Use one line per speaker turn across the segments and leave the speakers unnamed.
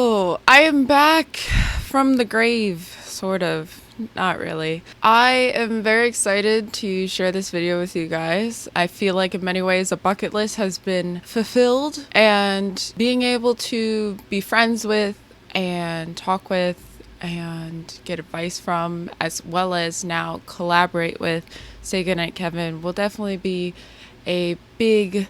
Hello! I am back from the grave, sort of. Not really. I am very excited to share this video with you guys. I feel like in many ways a bucket list has been fulfilled, and being able to be friends with and talk with and get advice from, as well as now collaborate with Say Goodnight Kevin, will definitely be a big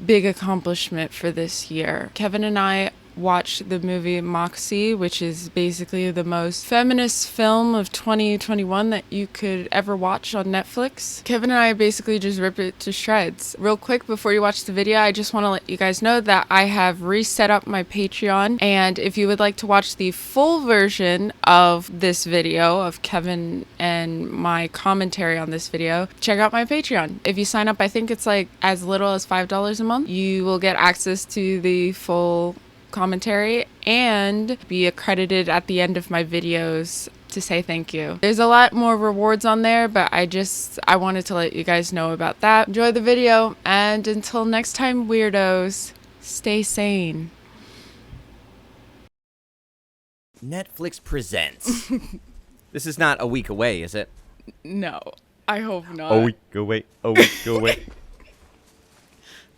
accomplishment for this year. Kevin and I watched the movie MOXIE, which is basically the most feminist film of 2021 that you could ever watch on Netflix. Kevin and I basically just ripped it to shreds. Real quick, before you watch the video, I just want to let you guys know that I have reset up my Patreon, and if you would like to watch the full version of this video of Kevin and my commentary on this video, check out my Patreon. If you sign up, I think it's like as little as $5 a month, you will get access to the full commentary and be accredited at the end of my videos to say thank you. There's a lot more rewards on there, but I wanted to let you guys know about that. Enjoy the video, and until next time, weirdos, stay sane.
Netflix presents. This is not a week away, is it?
No, I hope not.
A week away, a week away.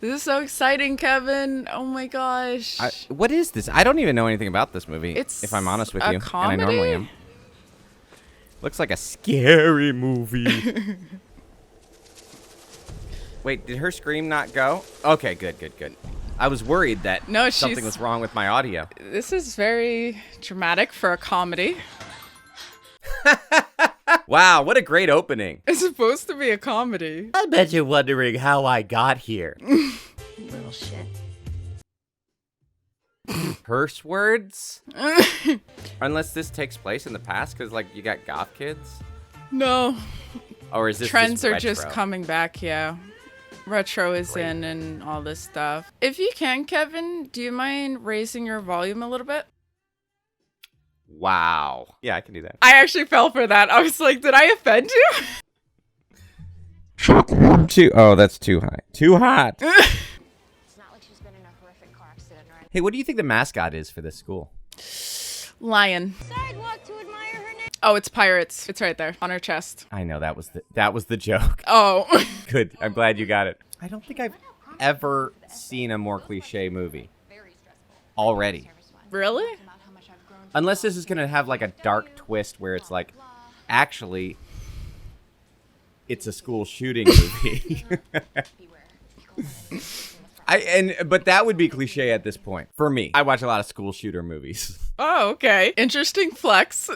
This is so exciting, Kevin. Oh my gosh.
What is this? I don't even know anything about this movie,
It's
if I'm honest with
a
you.
comedy?
And I normally am. Looks like a scary movie. Wait, did her scream not go? Okay, good. I was worried that something was wrong with my audio.
This is very dramatic for a comedy.
Wow, what a great opening.
It's supposed to be a comedy.
I bet you're wondering how I got here.
Little shit.
Curse words? Unless this takes place in the past, because, like, you got goth kids?
No.
Or is this
Trends
just
are just coming back, yeah. Retro is in and all this stuff. If you can, Kevin, do you mind raising your volume a little bit?
Wow. Yeah, I can do that.
I actually fell for that. I was like, did I offend you?
Oh, that's too high. Too hot.
It's not like she's been in a horrific car accident or anything.
Hey, what do you think the mascot is for this school?
Lion.
Sidewalk to admire her name.
Oh, it's pirates. It's right there on her chest.
I know, that was the joke.
Oh.
Good. I'm glad you got it. I don't think I've ever seen a more cliche movie. Already.
Really?
Unless this is going to have like a dark twist where it's like, actually, it's a school shooting movie. But that would be cliche at this point. For me. I watch a lot of school shooter movies.
Oh, okay. Interesting flex.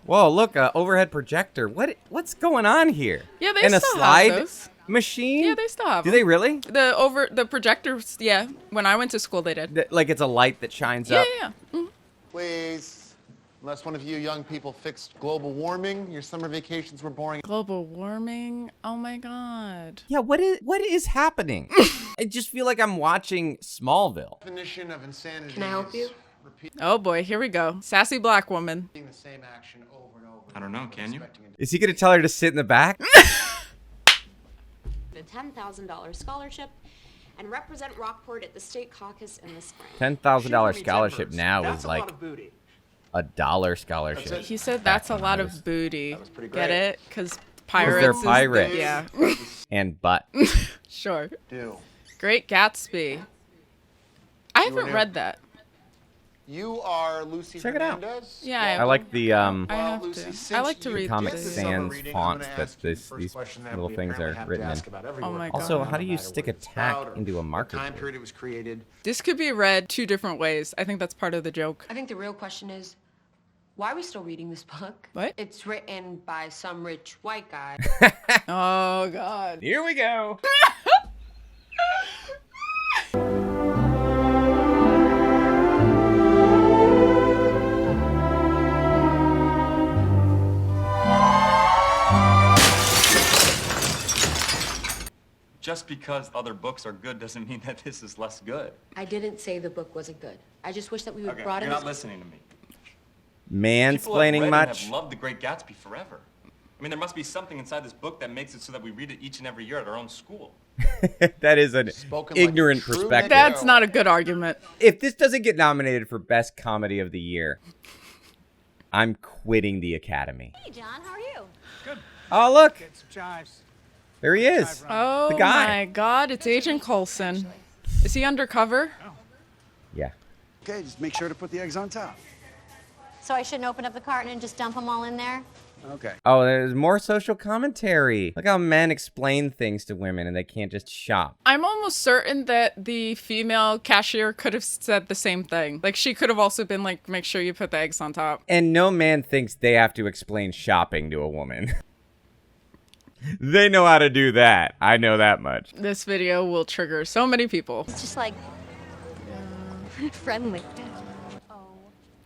Whoa, look, overhead projector. What's going on here?
Yeah, they
and
still
a slide
have those.
machine?
Yeah, they still have
Do
them.
they really?
The projectors, yeah. When I went to school, they did.
Like it's a light that shines
Yeah,
up?
yeah. Mhm.
Please. Unless one of you young people fixed global warming, your summer vacations were boring.
Global warming? Oh my god.
Yeah, what is happening? I just feel like I'm watching Smallville.
Definition of insanity.
Can I help you?
Repeating
Oh boy, here we go. Sassy black woman.
the same action over and over.
I don't know, can you?
Is he gonna tell her to sit in the back?
A $10,000 scholarship and represent Rockport at the state caucus in the spring.
$10,000 scholarship now is like a $1 scholarship.
He said that's a lot of booty.
pretty
Get
great.
it? Because pirates.
they're pirates.
Yeah.
And butt.
Sure.
Do.
Great Gatsby. I haven't
new.
read that.
You are Lucy
Check it out.
Hernandez?
Yeah,
I like the
I
Well,
have
Lucy,
to.
since
I like to
you
read
Comic
did
this.
the summer
Sans
reading, I'm
fonts
gonna
that
ask you the
these
first question that
little
we
things
apparently
are
have to
written in.
ask about every
Oh
work.
my
Also,
God.
how do you
No matter
stick
what
a
it's
tack
about or
into a
what
marker
time
board?
period it was created.
This could be read two different ways. I think that's part of the joke.
I think the real question is, why are we still reading this book?
What?
It's written by some rich white guy.
Oh god.
Here we go.
Just because other books are good doesn't mean that this is less good.
I didn't say the book wasn't good. I just wish that we would
Okay,
broaden
you're
this.
not listening to me. People have
Mansplaining
read
much?
and have loved The Great Gatsby forever. I mean, there must be something inside this book that makes it so that we read it each and every year at our own school.
That is an
Spoken like
ignorant
a true
perspective.
That's not a good argument.
If this doesn't get nominated for Best Comedy of the Year, I'm quitting the Academy.
Hey, John, how are you?
Oh, look.
Get some chives.
There he is.
Oh
The guy.
my god, it's Agent Coulson. Is he undercover?
Yeah.
Okay, just make sure to put the eggs on top.
So I shouldn't open up the carton and just dump them all in there?
Okay.
Oh, there's more social commentary. Look how men explain things to women and they can't just shop.
I'm almost certain that the female cashier could have said the same thing. Like, she could have also been like, make sure you put the eggs on top.
And no man thinks they have to explain shopping to a woman. They know how to do that. I know that much.
This video will trigger so many people.
It's just like friendly.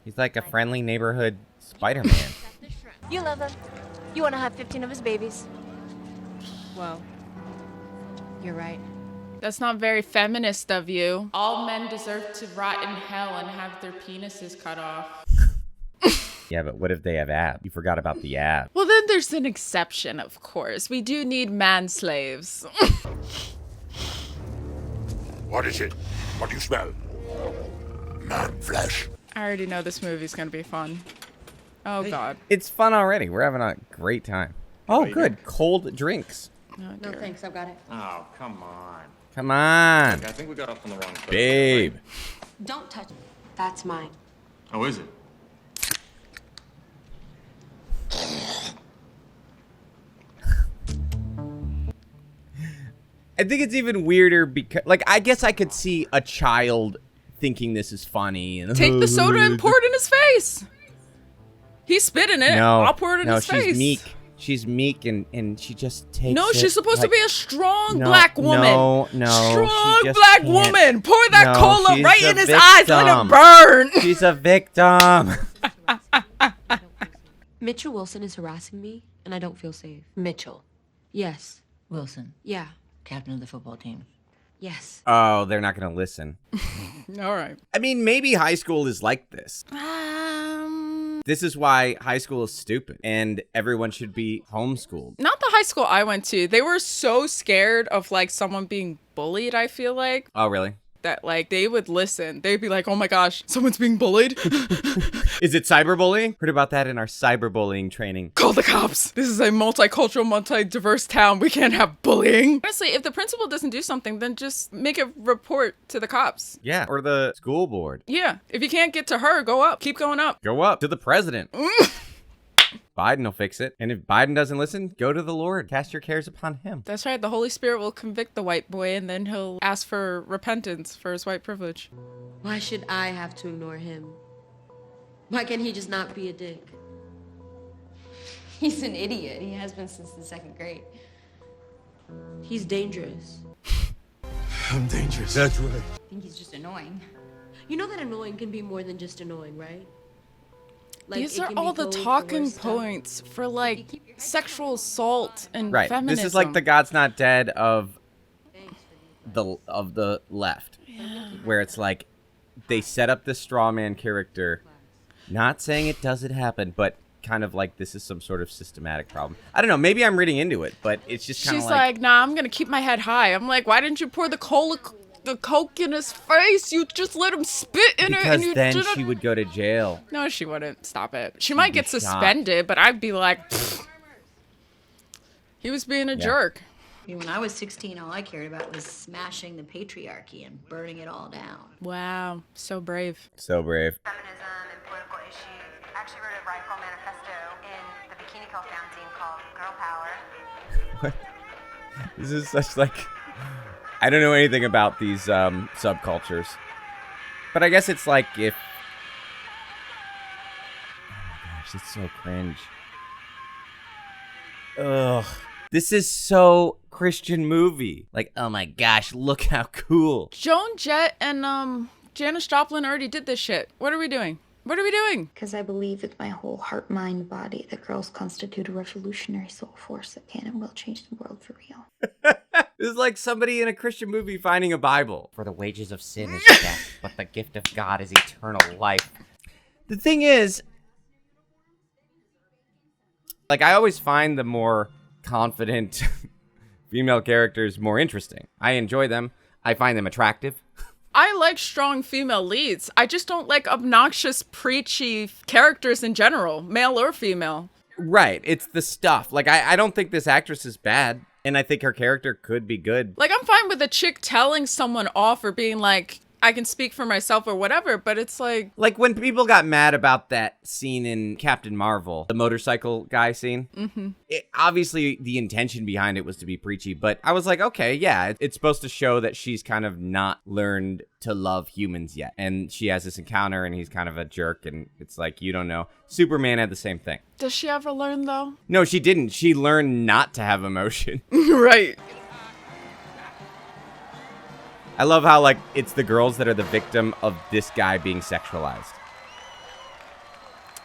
He's like a friendly neighborhood Spider-Man.
You love him. You want to have 15 of his babies.
Well, you're right.
That's not very feminist of you. All men deserve to rot in hell and have their penises cut off.
Yeah, but what if they have abs? You forgot about the abs.
Well, then there's an exception, of course. We do need man slaves.
What is it? What do you smell? Man flesh.
I already know this movie's gonna be fun. Oh, God.
It's fun already. We're having a great time. Oh, good. Cold drinks.
Oh,
No
dear.
thanks, I've got it.
Oh, come on.
Come on,
I think we got off on the wrong foot.
babe.
Don't touch it. That's mine.
Oh, is it?
I think it's even weirder because, like, I guess I could see a child thinking this is funny. And,
Take the soda and pour it in his face. He's spitting it.
No,
I'll pour it in
no,
his
she's
face.
meek. She's meek and she just takes
No,
it,
she's supposed
like,
to be a strong
no,
black woman.
No,
Strong
she just
black
can't.
woman. Pour that
No,
cola
she's
right
a
in his eyes. Let
victim.
him burn.
She's a victim.
Mitchell Wilson is harassing me, and I don't feel safe.
Mitchell
Yes.
Wilson,
Yeah.
captain of the football team.
Yes.
Oh, they're not gonna listen.
All right.
I mean, maybe high school is like this. This is why high school is stupid and everyone should be homeschooled.
Not the high school I went to. They were so scared of like someone being bullied, I feel like,
Oh, really?
that like they would listen. They'd be like, oh my gosh, someone's being bullied.
Is it cyberbullying? Heard about that in our cyberbullying training.
Call the cops. This is a multicultural, multi-diverse town. We can't have bullying. Honestly, if the principal doesn't do something, then just make a report to the cops.
Yeah, or the school board.
Yeah. If you can't get to her, go up. Keep going up.
Go up to the president. Biden will fix it. And if Biden doesn't listen, go to the Lord. Cast your cares upon him.
That's right. The Holy Spirit will convict the white boy and then he'll ask for repentance for his white privilege.
Why should I have to ignore him? Why can't he just not be a dick?
He's an idiot. He has been since the 2nd grade.
He's dangerous.
I'm dangerous. That's right.
I think he's just annoying.
You know that annoying can be more than just annoying, right? Like,
These
it
are
can be
all the
going for
talking
worse stuff.
points for like sexual assault and
Right.
feminism.
This is like the God's Not Dead of the left. Where it's like they set up this straw man character, not saying it doesn't happen, but kind of like this is some sort of systematic problem. I don't know, maybe I'm reading into it, but it's just kind of
She's like, nah, I'm gonna keep my head high. I'm like, why didn't you pour the coke in his face? You just let him spit in it
because
and you
then
didn't.
she would go to jail.
No, she wouldn't. Stop it. She might get
be shot.
suspended, but I'd be like, pfft. He was being a jerk.
I mean, when I was 16, all I cared about was smashing the patriarchy and burning it all down.
Wow, so brave.
So brave.
Feminism and political issues. I actually wrote a radical manifesto in the Bikini Kill fanzine called Girl Power.
This is such like, I don't know anything about these subcultures, but I guess it's like if, oh my gosh, it's so cringe. Ugh, this is so Christian movie. Like, oh my gosh, look how cool.
Joan Jett and Janis Joplin already did this shit. What are we doing? What are we doing?
Because I believe with my whole heart, mind, body that girls constitute a revolutionary soul force that can and will change the world for real.
This is like somebody in a Christian movie finding a Bible. For the wages of sin is death, but the gift of God is eternal life. The thing is, like, I always find the more confident female characters more interesting. I enjoy them. I find them attractive.
I like strong female leads. I just don't like obnoxious, preachy characters in general, male or female.
Right. It's the stuff. Like, I don't think this actress is bad, and I think her character could be good.
Like, I'm fine with a chick telling someone off or being like, I can speak for myself or whatever, but it's like...
Like, when people got mad about that scene in Captain Marvel, the motorcycle guy scene, obviously the intention behind it was to be preachy, but I was like, okay, yeah, it's supposed to show that she's kind of not learned to love humans yet. And she has this encounter, and he's kind of a jerk, and it's like, you don't know. Superman had the same thing.
Does she ever learn, though?
No, she didn't. She learned not to have emotion.
Right.
I love how, like, it's the girls that are the victim of this guy being sexualized.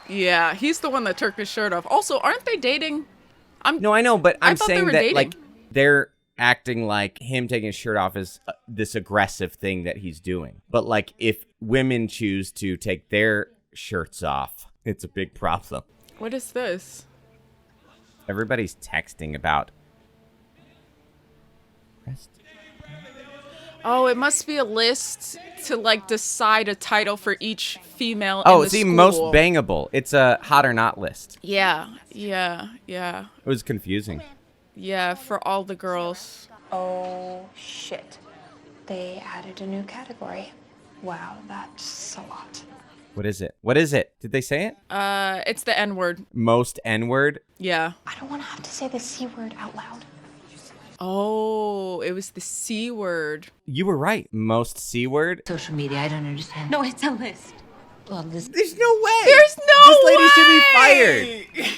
Yeah, he's the one that took his shirt off. Also, aren't they dating?
No, I know, but I'm
thought they
saying
were
that,
dating.
like, they're acting like him taking his shirt off is this aggressive thing that he's doing. But, like, if women choose to take their shirts off, it's a big problem.
What is this?
Everybody's texting about...
Oh, it must be a list to, like, decide a title for each female
Oh,
in the
see,
school.
most bangable. It's a hot or not list.
Yeah.
It was confusing.
Yeah, for all the girls.
Oh, shit. They added a new category. Wow, that's a lot.
What is it? What is it? Did they say it?
It's the N-word.
Most N-word?
Yeah.
I don't want to have to say the C word out loud.
Oh, it was the C word.
You were right. Most C-word?
Social media, I don't understand.
No, it's a list.
Well, this...
There's no way.
There's no
This lady should be
way!
fired.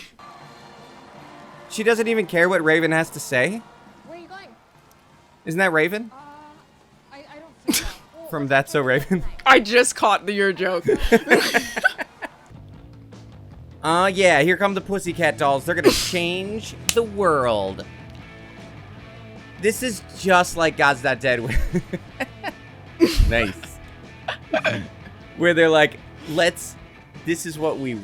She doesn't even care what Raven has to say?
Where are you going?
Isn't that Raven?
I don't think so.
From That's So Raven?
I just caught your joke.
Yeah, here come the Pussycat Dolls. They're gonna change the world. This is just like God's Not Dead. Nice. Where they're like, this is what we...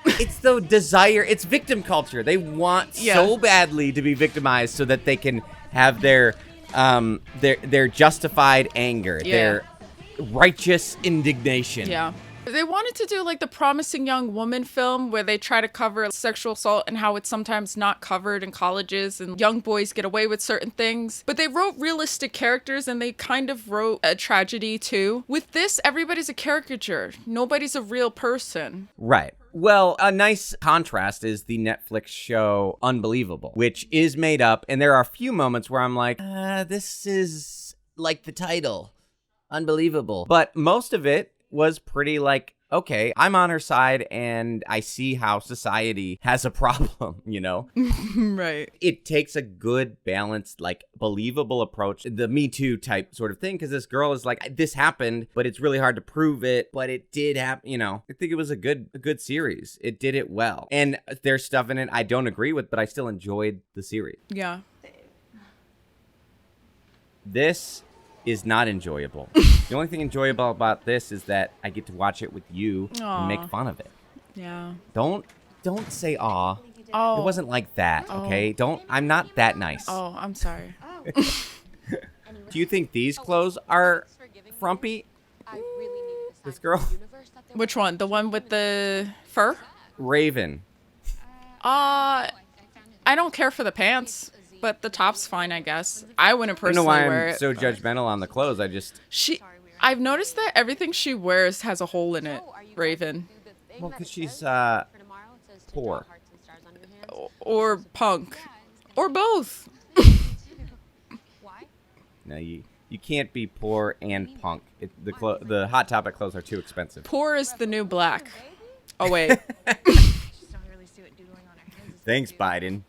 It's the desire, it's victim culture. They want so badly to be victimized so that they can have their justified anger, their righteous indignation.
Yeah. They wanted to do like the Promising Young Woman film where they try to cover sexual assault and how it's sometimes not covered in colleges and young boys get away with certain things. But they wrote realistic characters and they kind of wrote a tragedy too. With this, everybody's a caricature. Nobody's a real person.
Right. Well, a nice contrast is the Netflix show Unbelievable, which is made up, and there are a few moments where I'm like, this is like the title, Unbelievable. But most of it was pretty like, okay, I'm on her side and I see how society has a problem, you know?
Right.
It takes a good, balanced, like, believable approach, the Me Too type sort of thing, because this girl is like, this happened, but it's really hard to prove it, but it did happen, you know? I think it was a good series. It did it well. And there's stuff in it I don't agree with, but I still enjoyed the series.
Yeah.
This is not enjoyable. The only thing enjoyable about this is that I get to watch it with you and make fun of it.
Yeah.
Don't say aw.
Oh.
It wasn't like that, okay? I'm not that nice.
Oh, I'm sorry.
Do you think these clothes are frumpy? This girl?
Which one? The one with the fur?
Raven.
I don't care for the pants, but the top's fine, I guess. I wouldn't
I
personally
don't know why
wear
I'm
it.
so judgmental on the clothes.
I've noticed that everything she wears has a hole in it, Raven.
Well, because she's poor.
Or punk. Or both.
No, you can't be poor and punk. The Hot Topic clothes are too expensive.
Poor is the new black. Oh, wait.
Thanks, Biden.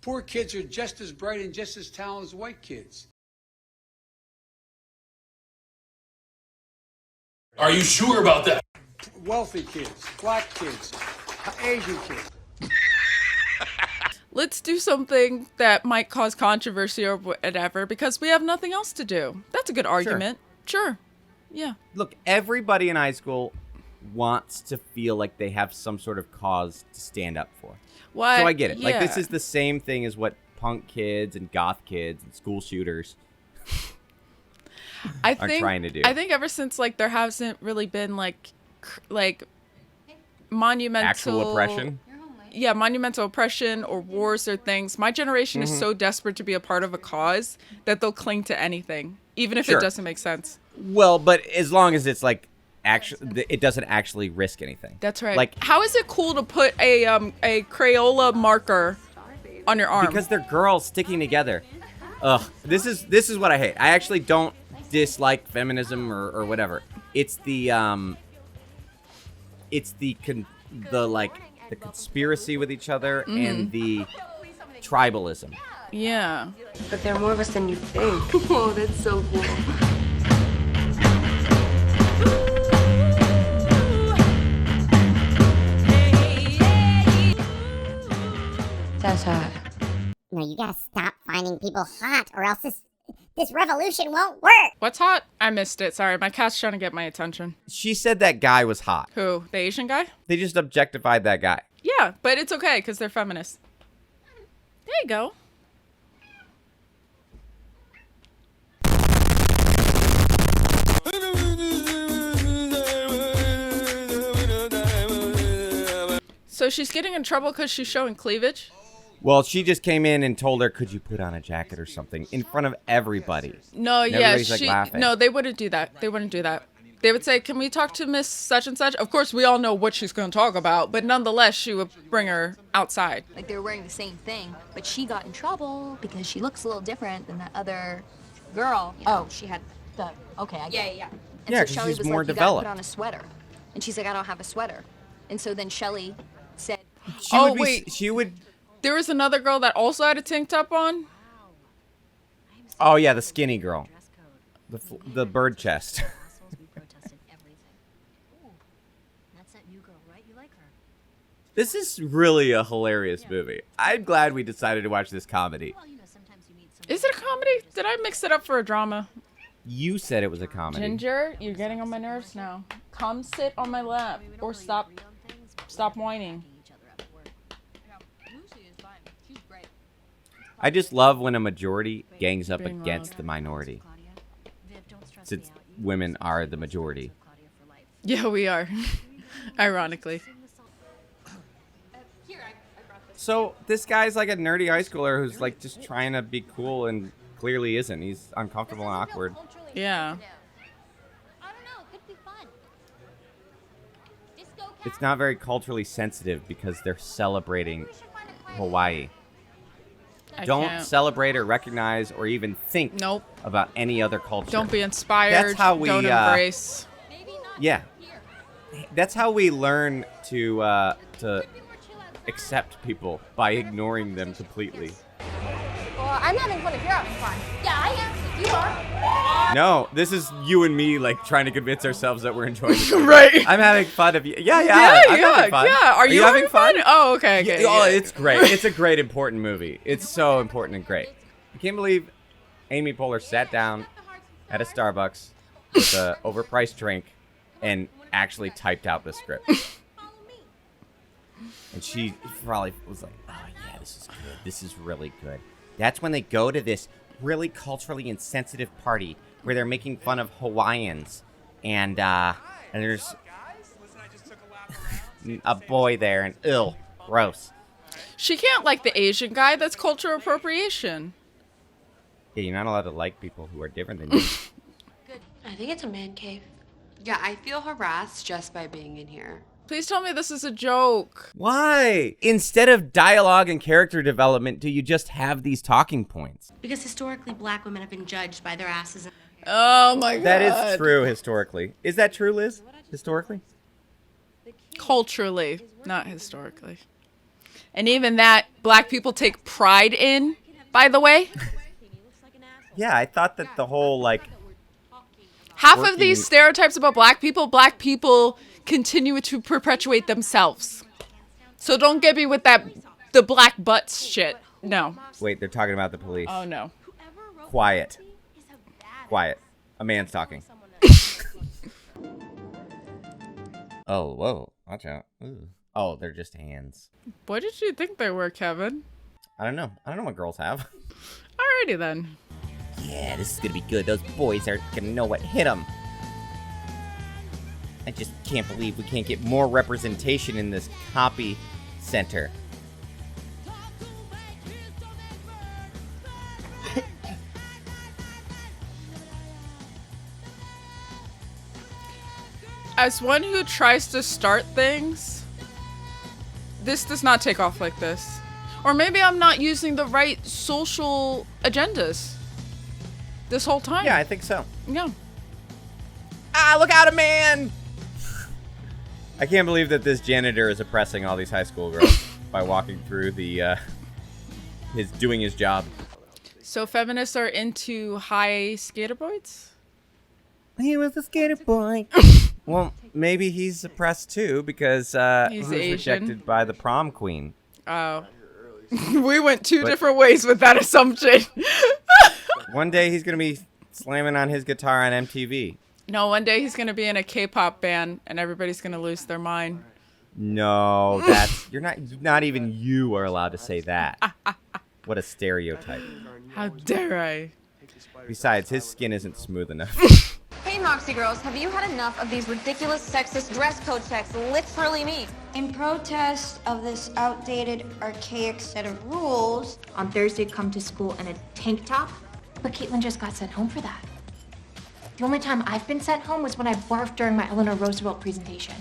Poor kids are just as bright and just as talented as white kids.
Are you sure about that?
Wealthy kids, black kids, Asian kids.
Let's do something that might cause controversy or whatever because we have nothing else to do. That's a good argument. Sure. Yeah.
Look, everybody in high school wants to feel like they have some sort of cause to stand up for.
What?
So I get it. Like,
Yeah.
this is the same thing as what punk kids and goth kids and school shooters
I
are trying to do.
I think ever since like there hasn't really been like monumental
Actual oppression.
Yeah, monumental oppression or wars or things. My generation is so desperate to be a part of a cause that they'll cling to anything, even if
Sure.
it doesn't make sense.
Well, but as long as it's like actually, it doesn't actually risk anything.
That's right.
Like,
how is it cool to put a Crayola marker on your arm?
because they're girls sticking together. Ugh, this is what I hate. I actually don't dislike feminism or whatever. It's the conspiracy with each other and the tribalism.
Yeah.
But there are more of us than you think. Oh, that's so cool. That's hot.
No, you gotta stop finding people hot, or else this revolution won't work.
What's hot? I missed it. Sorry, my cat's trying to get my attention.
She said that guy was hot.
Who? The Asian guy?
They just objectified that guy.
Yeah, but it's okay because they're feminists. There you go. So she's getting in trouble because she's showing cleavage?
Well, she just came in and told her, could you put on a jacket or something in front of everybody?
No,
And
yeah,
everybody's, like, laughing.
no, they wouldn't do that. They wouldn't do that. They would say, can we talk to Miss such and such? Of course, we all know what she's going to talk about, but nonetheless, she would bring her outside.
Like they were wearing the same thing, but she got in trouble because she looks a little different than that other girl. Oh, she had the, okay, I get it.
Yeah.
And
Yeah,
so
'cause
Shelly
she's
was
more
like, you
developed.
gotta put on a sweater. And she's like, I don't have a sweater. And so then Shelly said,
She would.
There was another girl that also had a tank top on.
Oh yeah, the skinny girl, the bird chest. This is really a hilarious movie. I'm glad we decided to watch this comedy.
Is it a comedy? Did I mix it up for a drama?
You said it was a comedy.
Ginger, you're getting on my nerves now. Come sit on my lap or stop whining.
I just love when a majority gangs up
Being
against
loud.
the minority. Since women are the majority.
Yeah, we are. Ironically.
So this guy's like a nerdy high schooler who's like just trying to be cool and clearly isn't. He's uncomfortable and awkward.
Yeah.
It's not very culturally sensitive because they're celebrating Hawaii.
I
Don't
can't.
celebrate or recognize or even think
Nope.
about any other culture.
Don't be inspired.
That's how we
Don't embrace.
Yeah. That's how we learn to accept people, by ignoring them completely.
Well, I'm having fun if you're having fun. Yeah, I am. You are.
No, this is you and me like trying to convince ourselves that we're enjoying it.
Right.
I'm having fun of you. Yeah,
Yeah,
I'm having fun.
yeah. Are you having fun? Oh, okay.
Yeah,
Okay.
oh,
yeah.
it's great. It's a great, important movie. It's so important and great. I can't believe Amy Poehler sat down at a Starbucks with an overpriced drink and actually typed out the script. And she probably was like, oh, yeah, this is good. This is really good. That's when they go to this really culturally insensitive party where they're making fun of Hawaiians. And there's a boy there, and ew, gross.
She can't like the Asian guy. That's cultural appropriation.
Yeah, you're not allowed to like people who are different than you.
I think it's a man cave. Yeah, I feel harassed just by being in here.
Please tell me this is a joke.
Why? Instead of dialogue and character development, do you just have these talking points?
Because historically, black women have been judged by their asses.
Oh my god.
That is true historically. Is that true, Liz? Historically?
Culturally, not historically. And even that, black people take pride in, by the way.
Yeah, I thought that the whole, like...
Half
working-
of these stereotypes about black people continue to perpetuate themselves. So don't get me with the black butts shit. No.
Wait, they're talking about the police.
Oh no.
Quiet. Quiet. A man's talking. Oh, whoa. Watch out. Ooh. Oh, they're just hands.
What did you think they were, Kevin?
I don't know. I don't know what girls have.
Alrighty then.
Yeah, this is gonna be good. Those boys are gonna know what hit them. I just can't believe we can't get more representation in this copy center.
As one who tries to start things, this does not take off like this. Or maybe I'm not using the right social agendas this whole time.
Yeah, I think so.
Yeah.
Ah, look out, a man! I can't believe that this janitor is oppressing all these high school girls by walking through the, doing his job.
So feminists are into high skater boards?
He was a skater boy. Well, maybe he's oppressed too because he was rejected by the prom queen.
Oh. We went two different ways with that assumption.
One day he's going to be slamming on his guitar on MTV.
No, one day he's going to be in a K-pop band and everybody's going to lose their mind.
No, that's not even you are allowed to say that. What a stereotype.
How dare I?
Besides, his skin isn't smooth enough.
Hey, Moxie girls, have you had enough of these ridiculous sexist dress code checks literally mean?
In protest of this outdated, archaic set of rules,
On Thursday, come to school in a tank top.
But Caitlin just got sent home for that. The only time I've been sent home was when I barfed during my Eleanor Roosevelt presentation.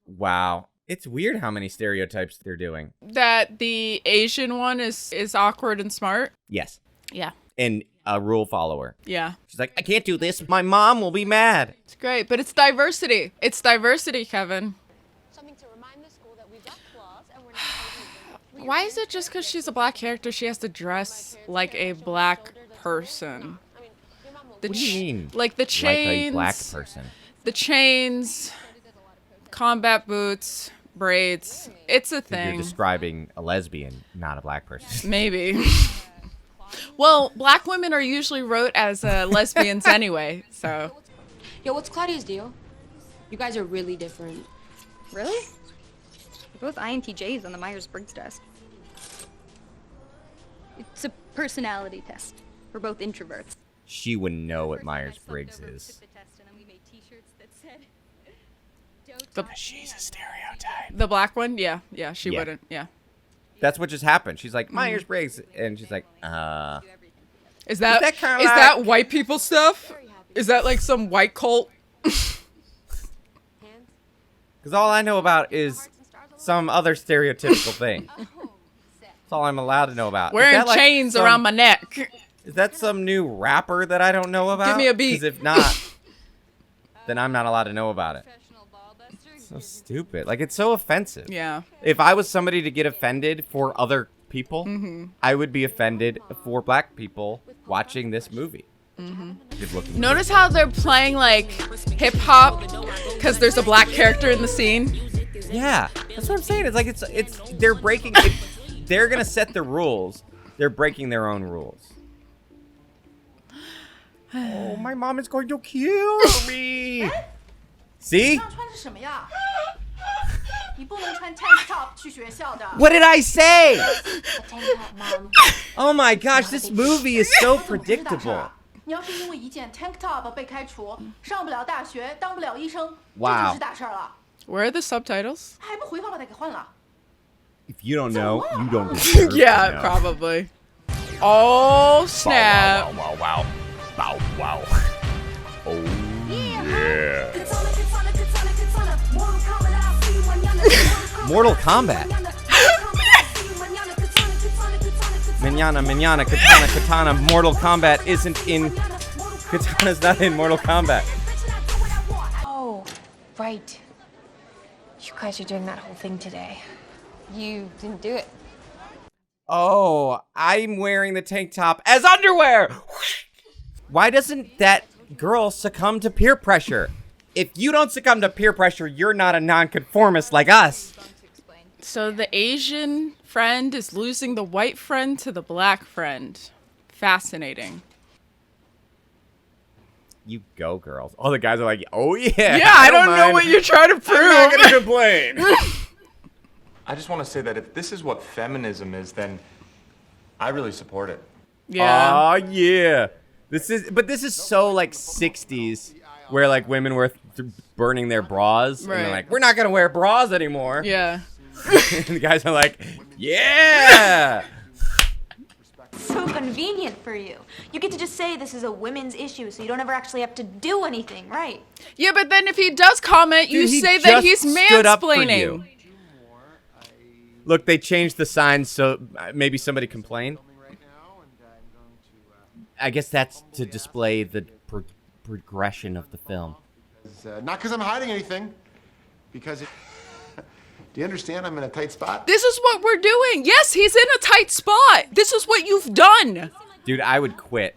Wow. It's weird how many stereotypes they're doing.
That the Asian one is awkward and smart?
Yes.
Yeah.
And a rule follower.
Yeah.
She's like, I can't do this. My mom will be mad.
It's great, but it's diversity. It's diversity, Kevin. Why is it just because she's a black character she has to dress like a black person?
What do you mean?
Like the chains.
Like a black person.
The chains, combat boots, braids. It's a thing.
You're describing a lesbian, not a black person.
Maybe. Well, black women are usually wrote as lesbians anyway, so.
Yo, what's Claudia's deal? You guys are really different.
Really? We're both INTJs on the Myers-Briggs test. It's a personality test. We're both introverts.
She wouldn't know what Myers-Briggs is. She's a stereotype.
The black one? Yeah, she wouldn't, yeah.
That's what just happened. She's like, Myers-Briggs. And she's like,
Is that white people stuff? Is that like some white cult?
Because all I know about is some other stereotypical thing. That's all I'm allowed to know about.
Wearing chains around my neck.
Is that some new rapper that I don't know about?
Give me a beat.
Because if not, then I'm not allowed to know about it. So stupid. Like, it's so offensive.
Yeah.
If I was somebody to get offended for other people, I would be offended for black people watching this movie.
Notice how they're playing like hip hop because there's a black character in the scene.
Yeah, that's what I'm saying. It's like they're breaking. They're gonna set the rules. They're breaking their own rules. Oh, my mom is going to kill me. See? What did I say? Oh my gosh, this movie is so predictable. Wow.
Where are the subtitles?
If you don't know, you don't deserve
Yeah,
to know.
probably. Oh, snap.
Wow, wow, wow, wow, wow. Oh, yeah.
Mortal Kombat. Manana, katana. Mortal Kombat isn't in... Katana's not in Mortal Kombat.
Oh, right. You guys are doing that whole thing today. You didn't do it.
Oh, I'm wearing the tank top as underwear. Why doesn't that girl succumb to peer pressure? If you don't succumb to peer pressure, you're not a nonconformist like us.
So the Asian friend is losing the white friend to the black friend. Fascinating.
You go, girls. All the guys are like, oh yeah.
Yeah, I don't know what you're trying to prove.
I'm not gonna complain.
I just want to say that if this is what feminism is, then I really support it.
Yeah.
Oh yeah. This is so like 60s, where like women were burning their bras, and they're like, we're not gonna wear bras anymore.
Yeah.
And the guys are like, yeah.
So convenient for you. You get to just say this is a women's issue, so you don't ever actually have to do anything, right?
Yeah, but then if he does comment, you
Dude, he
say that
just
he's
stood up for you.
mansplaining.
Look, they changed the signs, so maybe somebody complained. I guess that's to display the progression of the film.
Not because I'm hiding anything, because... Do you understand I'm in a tight spot?
This is what we're doing. Yes, he's in a tight spot. This is what you've done.
Dude, I would quit.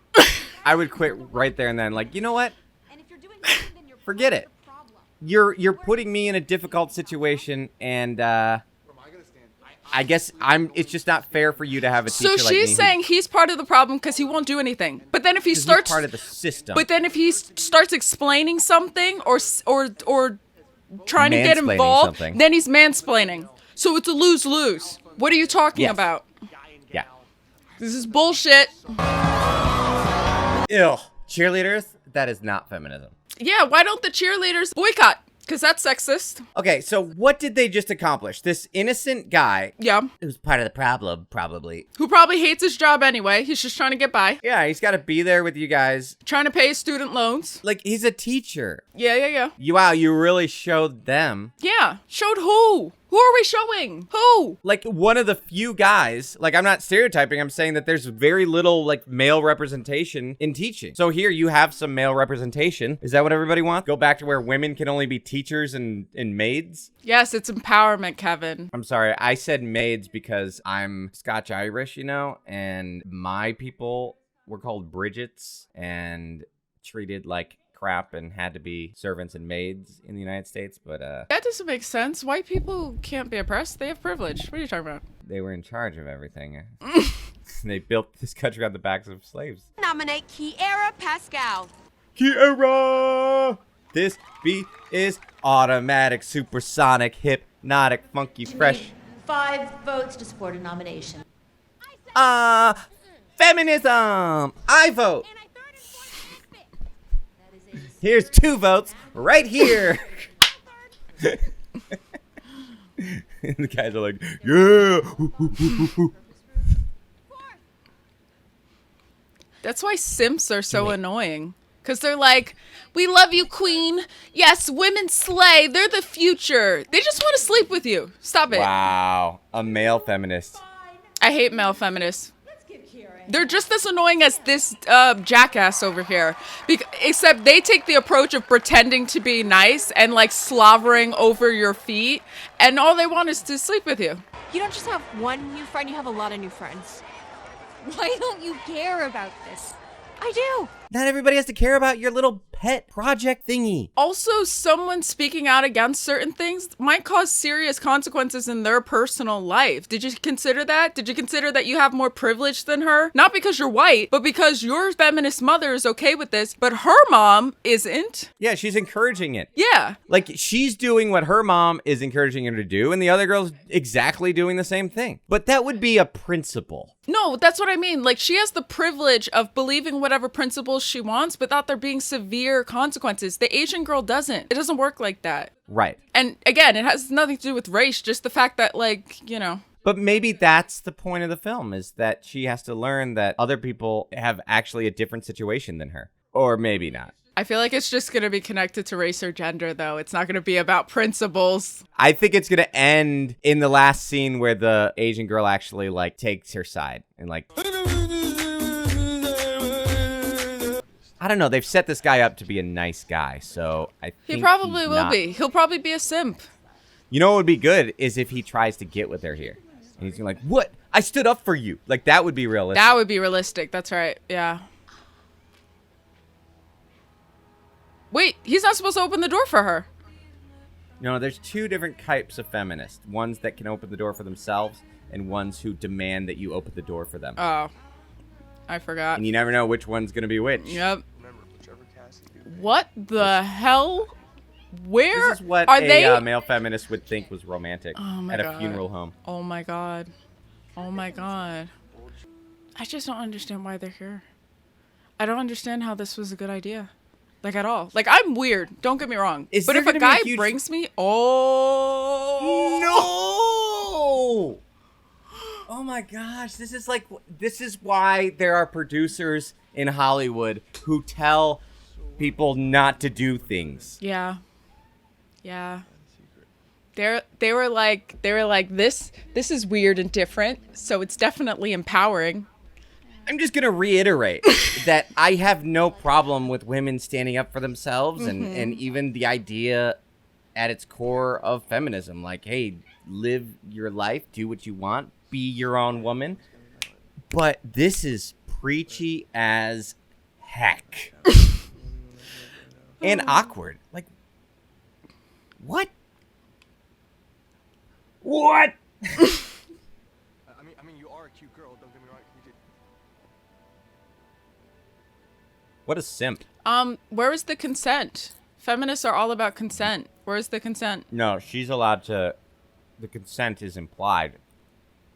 I would quit right there and then. Like, you know what? Forget it. You're putting me in a difficult situation, and I guess it's just not fair for you to have a teacher like me.
So she's saying he's part of the problem because he won't do anything. But then if he starts
he's part of the system.
But then if he starts explaining something or trying to get involved, then he's mansplaining. So it's a lose-lose. What are you talking about?
Yeah.
This is bullshit.
Ew. Cheerleaders? That is not feminism.
Yeah, why don't the cheerleaders boycott? Because that's sexist.
Okay, so what did they just accomplish? This innocent guy.
Yeah.
Who's part of the problem, probably.
Who probably hates his job anyway. He's just trying to get by.
Yeah, he's got to be there with you guys.
Trying to pay his student loans.
Like, he's a teacher.
Yeah.
Wow, you really showed them.
Yeah. Showed who? Who are we showing? Who?
Like, one of the few guys, like, I'm not stereotyping, I'm saying that there's very little, like, male representation in teaching. So here you have some male representation. Is that what everybody wants? Go back to where women can only be teachers and maids?
Yes, it's empowerment, Kevin.
I'm sorry, I said maids because I'm Scotch-Irish, you know, and my people were called Bridgets and treated like crap and had to be servants and maids in the United States, but
that doesn't make sense. White people can't be oppressed. They have privilege. What are you talking about?
They were in charge of everything. They built this country on the backs of slaves.
Nominate Kiera Pascal.
Kiera! This beat is automatic, supersonic, hypnotic, funky, fresh.
5 votes to support a nomination.
Feminism! I vote! Here's 2 votes right here. And the guys are like, yeah.
That's why simps are so annoying. Because they're like, we love you, queen. Yes, women slay. They're the future. They just want to sleep with you. Stop it.
Wow. A male feminist.
I hate male feminists. They're just as annoying as this jackass over here. Except they take the approach of pretending to be nice and like slavering over your feet. And all they want is to sleep with you.
You don't just have one new friend, you have a lot of new friends. Why don't you care about this? I do.
Not everybody has to care about your little pet project thingy.
Also, someone speaking out against certain things might cause serious consequences in their personal life. Did you consider that? Did you consider that you have more privilege than her? Not because you're white, but because your feminist mother is okay with this, but her mom isn't.
Yeah, she's encouraging it.
Yeah.
Like, she's doing what her mom is encouraging her to do, and the other girl's exactly doing the same thing. But that would be a principle.
No, that's what I mean. Like, she has the privilege of believing whatever principles she wants without there being severe consequences. The Asian girl doesn't. It doesn't work like that.
Right.
And again, it has nothing to do with race, just the fact that, like, you know.
But maybe that's the point of the film, is that she has to learn that other people have actually a different situation than her. Or maybe not.
I feel like it's just going to be connected to race or gender, though. It's not going to be about principles.
I think it's going to end in the last scene where the Asian girl actually, like, takes her side and, like... I don't know. They've set this guy up to be a nice guy, so I think
he probably will be. He'll probably be a simp.
You know what would be good is if he tries to get with her here. And he's like, what? I stood up for you. Like, that would be realistic.
That would be realistic. That's right. Yeah. Wait, he's not supposed to open the door for her.
No, there's 2 different types of feminists. Ones that can open the door for themselves and ones who demand that you open the door for them.
Oh, I forgot.
And you never know which one's going to be which.
Yep. What the hell? Where
This is what
are
a
they?
male feminist would think was romantic at a funeral home.
Oh my god. Oh my god. I just don't understand why they're here. I don't understand how this was a good idea. Like, at all. Like, I'm weird. Don't get me wrong. But if a guy brings me... Oh!
No! Oh my gosh. This is why there are producers in Hollywood who tell people not to do things.
Yeah. Yeah. They were like this is weird and different, so it's definitely empowering.
I'm just going to reiterate that I have no problem with women standing up for themselves and even the idea at its core of feminism. Like, hey, live your life, do what you want, be your own woman. But this is preachy as heck. And awkward. Like, what? What?
I mean, you are a cute girl. Don't get me wrong.
What a simp.
Where is the consent? Feminists are all about consent. Where's the consent?
No, she's allowed to. The consent is implied.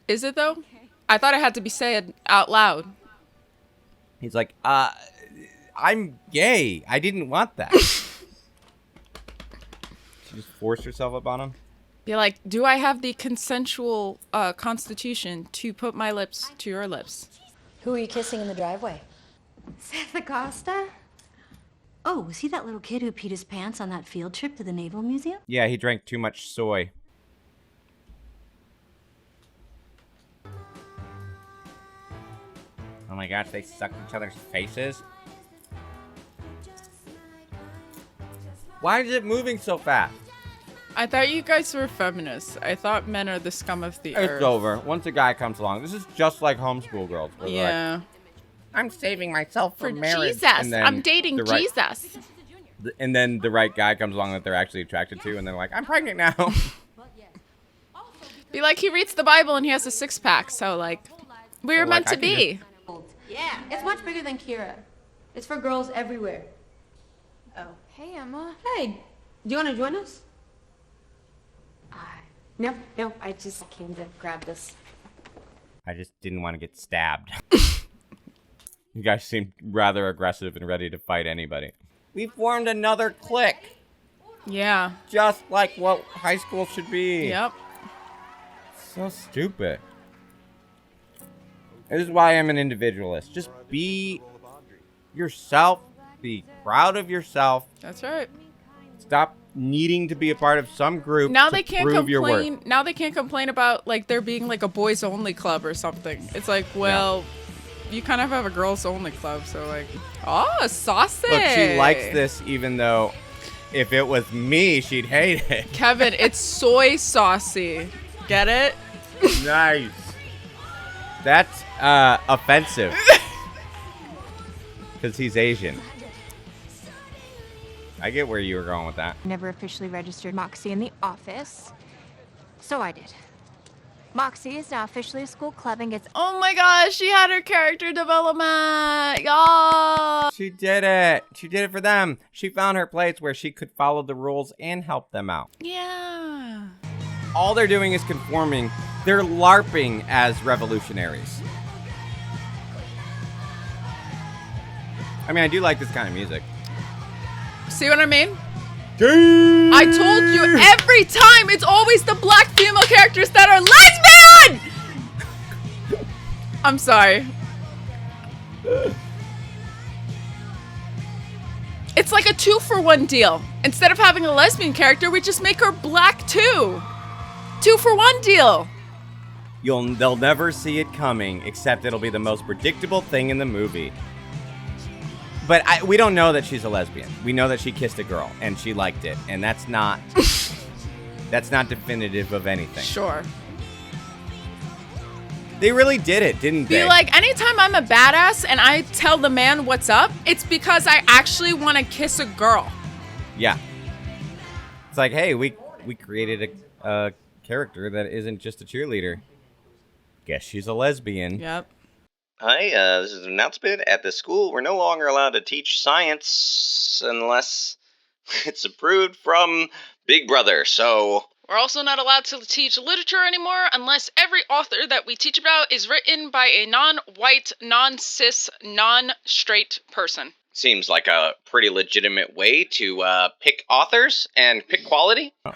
Is it though? I thought it had to be said out loud.
He's like, I'm gay. I didn't want that. She just forced herself up on him.
Be like, do I have the consensual constitution to put my lips to your lips?
Who are you kissing in the driveway?
Seth Acosta?
Oh, was he that little kid who peed his pants on that field trip to the Naval Museum?
Yeah, he drank too much soy. Oh my gosh, they sucked each other's faces. Why is it moving so fast?
I thought you guys were feminists. I thought men are the scum of the earth.
It's over. Once a guy comes along. This is just like homeschool girls.
Yeah.
Like, I'm saving myself for marriage.
Jesus. I'm dating Jesus.
And then the right guy comes along that they're actually attracted to, and they're like, I'm pregnant now.
Be like, he reads the Bible and he has a six-pack, so, like, we were meant to be.
Yeah, it's much bigger than Kira. It's for girls everywhere. Oh.
Hey, Emma.
Hey, do you want to join us? No, I just came to grab this.
I just didn't want to get stabbed. You guys seem rather aggressive and ready to fight anybody. We formed another clique.
Yeah.
Just like what high school should be.
Yep.
So stupid. This is why I'm an individualist. Just be yourself. Be proud of yourself.
That's right.
Stop needing to be a part of some group
Now
to
they can't
prove your worth.
complain. Now they can't complain about like there being like a boys only club or something. It's like, well, you kind of have a girls only club, so like, oh, saucy.
Look, she likes this even though if it was me, she'd hate it.
Kevin, it's soy saucy. Get it?
Nice. That's offensive. Because he's Asian. I get where you were going with that.
Never officially registered MOXIE in the office, so I did. MOXIE is now officially a school club and gets...
Oh my gosh, she had her character development. Yeah.
She did it. She did it for them. She found her place where she could follow the rules and help them out.
Yeah.
All they're doing is conforming. They're LARPing as revolutionaries. I mean, I do like this kind of music.
See what I mean? I told you every time it's always the black female characters that are lesbian! I'm sorry. It's like a 2-for-1 deal. Instead of having a lesbian character, we just make her black too. 2-for-1 deal.
They'll never see it coming, except it'll be the most predictable thing in the movie. But we don't know that she's a lesbian. We know that she kissed a girl and she liked it, and that's not definitive of anything.
Sure.
They really did it, didn't they?
Be like, anytime I'm a badass and I tell the man what's up, it's because I actually want to kiss a girl.
Yeah. It's like, hey, we created a character that isn't just a cheerleader. Guess she's a lesbian.
Yep.
Hi, this is an announcement. At the school, we're no longer allowed to teach science unless It's approved from Big Brother, so...
We're also not allowed to teach literature anymore unless every author that we teach about is written by a non-white, non-cis, non-straight person.
Seems like a pretty legitimate way to pick authors and pick quality.
What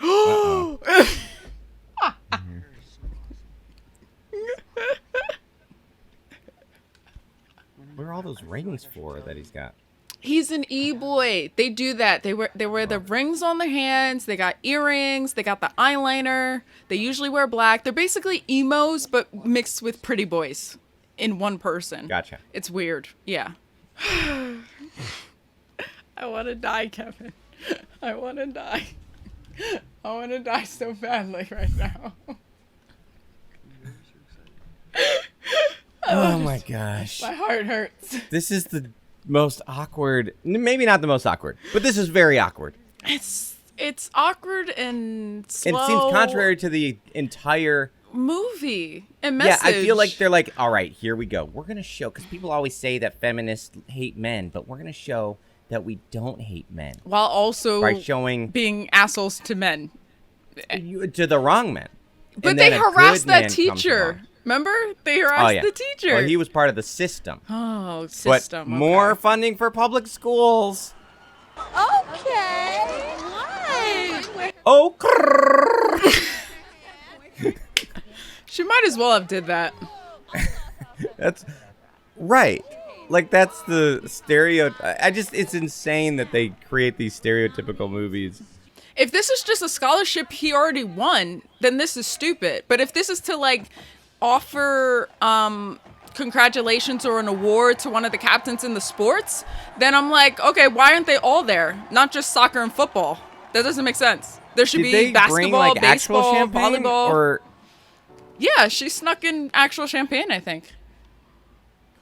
are all those rings for that he's got?
He's an e-boy. They do that. They wear the rings on their hands. They got earrings. They got the eyeliner. They usually wear black. They're basically emos, but mixed with pretty boys in one person.
Gotcha.
It's weird. Yeah. I want to die, Kevin. I want to die. I want to die so badly right now.
Oh my gosh.
My heart hurts.
This is the most awkward, maybe not the most awkward, but this is very awkward.
It's awkward and slow.
And it seems contrary to the entire
movie and message.
Yeah, I feel like they're like, all right, here we go. We're going to show, because people always say that feminists hate men, but we're going to show that we don't hate men.
While also
by showing
being assholes to men.
To the wrong men.
But they harassed that teacher. Remember? They harassed the teacher.
Well, he was part of the system.
Oh, system.
But more funding for public schools.
Okay. What?
Oh,
she might as well have did that.
That's right. Like, that's the stereotype. It's insane that they create these stereotypical movies.
If this is just a scholarship he already won, then this is stupid. But if this is to, like, offer congratulations or an award to one of the captains in the sports, then I'm like, okay, why aren't they all there? Not just soccer and football. That doesn't make sense. There should be basketball, baseball, volleyball.
Or...
Yeah, she snuck in actual champagne, I think.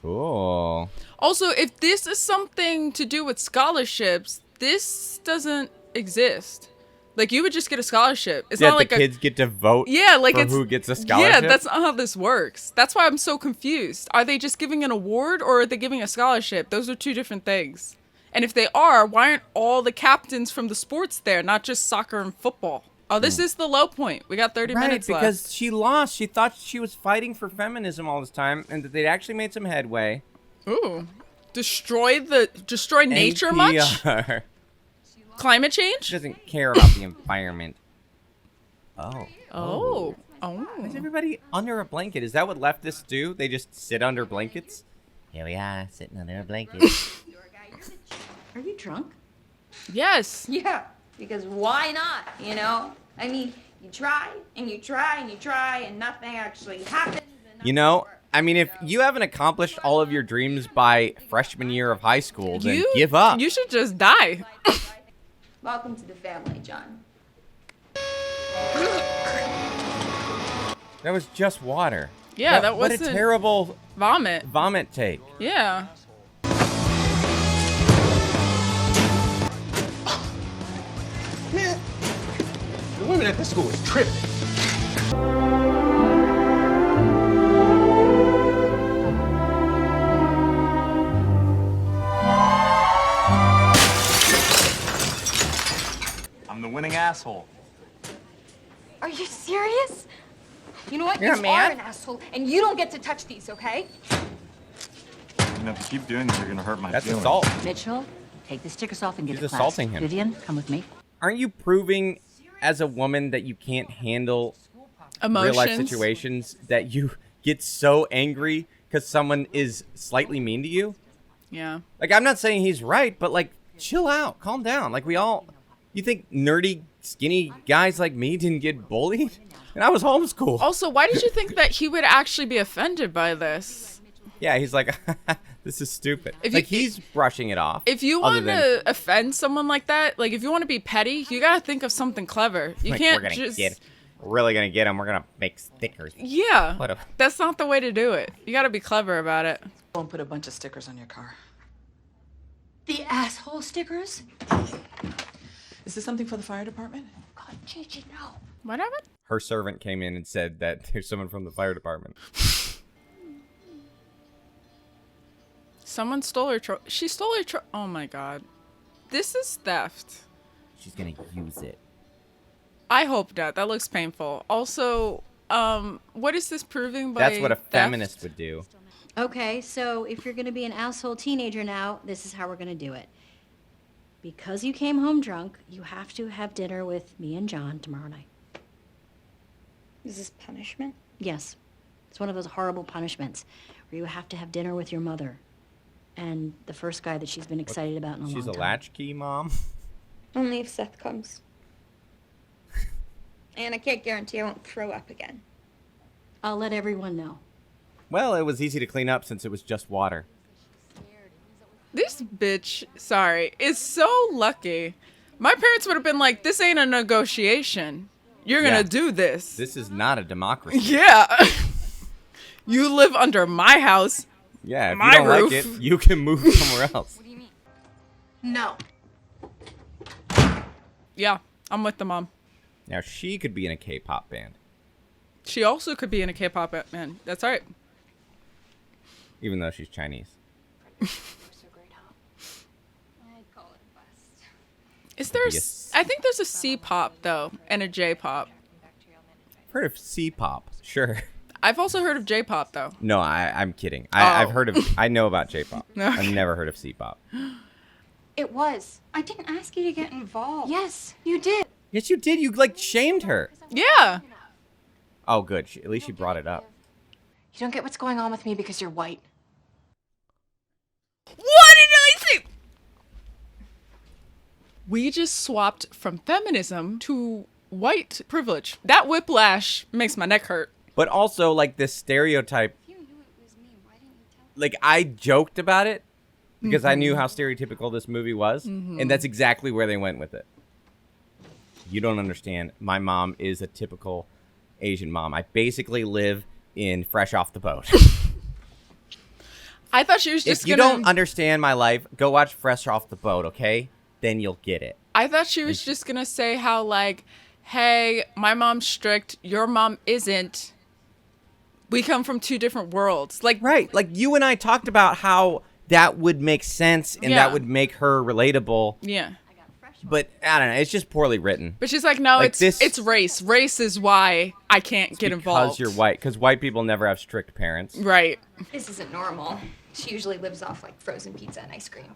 Cool.
Also, if this is something to do with scholarships, this doesn't exist. Like, you would just get a scholarship. It's not like
the kids get to vote
like
for who gets a scholarship?
Yeah, that's not how this works. That's why I'm so confused. Are they just giving an award or are they giving a scholarship? Those are two different things. And if they are, why aren't all the captains from the sports there, not just soccer and football? Oh, this is the low point. We got 30 minutes left.
Because she lost. She thought she was fighting for feminism all this time and that they'd actually made some headway.
Ooh. Destroy nature much? Climate change?
She doesn't care about the environment.
Oh.
Is everybody under a blanket? Is that what leftists do? They just sit under blankets? Here we are, sitting under a blanket.
Are you drunk?
Yes.
Yeah, because why not, you know? I mean, you try, and you try, and you try, and nothing actually happens.
You know, I mean, if you haven't accomplished all of your dreams by freshman year of high school, then give up.
You should just die.
Welcome to the family, John.
That was just water.
Yeah, that wasn't...
What a terrible... Vomit take.
Yeah.
Man, the women at this school is tripping.
I'm the winning asshole.
Are you serious?
You know what?
You're
You
a man.
are an asshole, and you don't get to touch these, okay?
You know, if you keep doing this, you're gonna hurt my
That's
feelings.
assault.
Mitchell, take the stickers off and get
He's
to class.
assaulting him.
Vivian, come with me.
Aren't you proving as a woman that you can't handle
emotions,
real life situations, that you get so angry because someone is slightly mean to you?
Yeah.
Like, I'm not saying he's right, but like, chill out, calm down. Like, you think nerdy, skinny guys like me didn't get bullied? And I was homeschooled.
Also, why did you think that he would actually be offended by this?
Yeah, he's like, this is stupid. He's brushing it off.
If you want to offend someone like that, like if you want to be petty, you gotta think of something clever. You can't
we're really gonna get him. We're gonna make stickers.
Yeah, that's not the way to do it. You gotta be clever about it.
Don't put a bunch of stickers on your car.
The asshole stickers?
Is this something for the fire department?
God, Gigi, no.
What happened?
Her servant came in and said that there's someone from the fire department.
Someone stole her She stole her Oh my god. This is theft.
she's gonna use it.
I hope not. That looks painful. Also, what is this proving by
That's what a
theft?
feminist would do.
Okay, so if you're gonna be an asshole teenager now, this is how we're gonna do it. Because you came home drunk, you have to have dinner with me and John tomorrow night.
Is this punishment?
Yes. It's one of those horrible punishments where you have to have dinner with your mother and the first guy that she's been excited about in a long time.
She's a latchkey mom?
Only if Seth comes. And I can't guarantee I won't throw up again.
I'll let everyone know.
Well, it was easy to clean up since it was just water.
This bitch, sorry, is so lucky. My parents would have been like, this ain't a negotiation. You're gonna do this.
This is not a democracy.
Yeah. You live under my house.
Yeah, if
my
you don't
roof.
like it, you can move somewhere else.
What do you mean? No.
Yeah, I'm with the mom.
Now, she could be in a K-pop band.
She also could be in a K-pop band. That's all right.
Even though she's Chinese.
Is there? I think there's a C-pop though, and a J-pop.
Heard of C-pop? Sure.
I've also heard of J-pop though.
No, I'm kidding. I've heard of. I know about J-pop.
Okay.
I've never heard of C-pop.
It was.
I didn't ask you to get involved.
Yes, you did.
Yes, you did. You like shamed her.
Yeah.
Oh, good. At least she brought it up.
You don't get what's going on with me because you're white.
What did I say? We just swapped from feminism to white privilege. That whiplash makes my neck hurt.
But also, like, this stereotype. Like, I joked about it because I knew how stereotypical this movie was, and that's exactly where they went with it. You don't understand. My mom is a typical Asian mom. I basically live in Fresh Off the Boat.
I thought she was just
If you don't understand my life, go watch Fresh Off the Boat, okay? Then you'll get it.
I thought she was just gonna say how, like, hey, my mom's strict, your mom isn't. We come from two different worlds. Like,
right. Like, you and I talked about how that would make sense and
Yeah.
that would make her relatable.
Yeah.
But I don't know. It's just poorly written.
But she's like, no,
Like
it's race. Race is why I can't get involved.
Because you're white. Because white people never have strict parents.
Right.
This isn't normal. She usually lives off like frozen pizza and ice cream.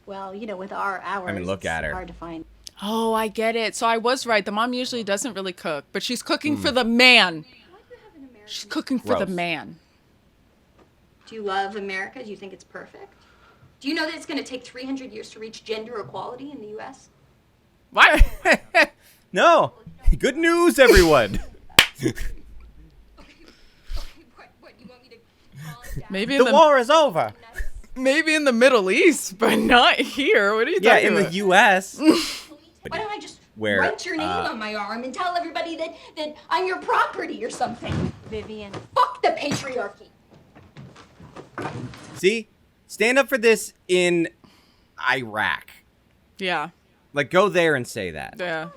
Well, you know, with our hours,
I mean, look at her.
it's hard to find.
Oh, I get it. So I was right. The mom usually doesn't really cook, but she's cooking for the man. She's cooking for the
Gross.
man.
Do you love America? Do you think it's perfect? Do you know that it's going to take 300 years to reach gender equality in the U.S.?
What?
No. Good news, everyone.
Maybe in
The war is over.
Maybe in the Middle East, but not here. What are you
Yeah,
talking
in
about?
the U.S.
Why don't I just
Where,
write your name on my arm and tell everybody that I'm your property or something?
Vivian.
Fuck the patriarchy.
See? Stand up for this in Iraq.
Yeah.
Like, go there and say that.
Yeah.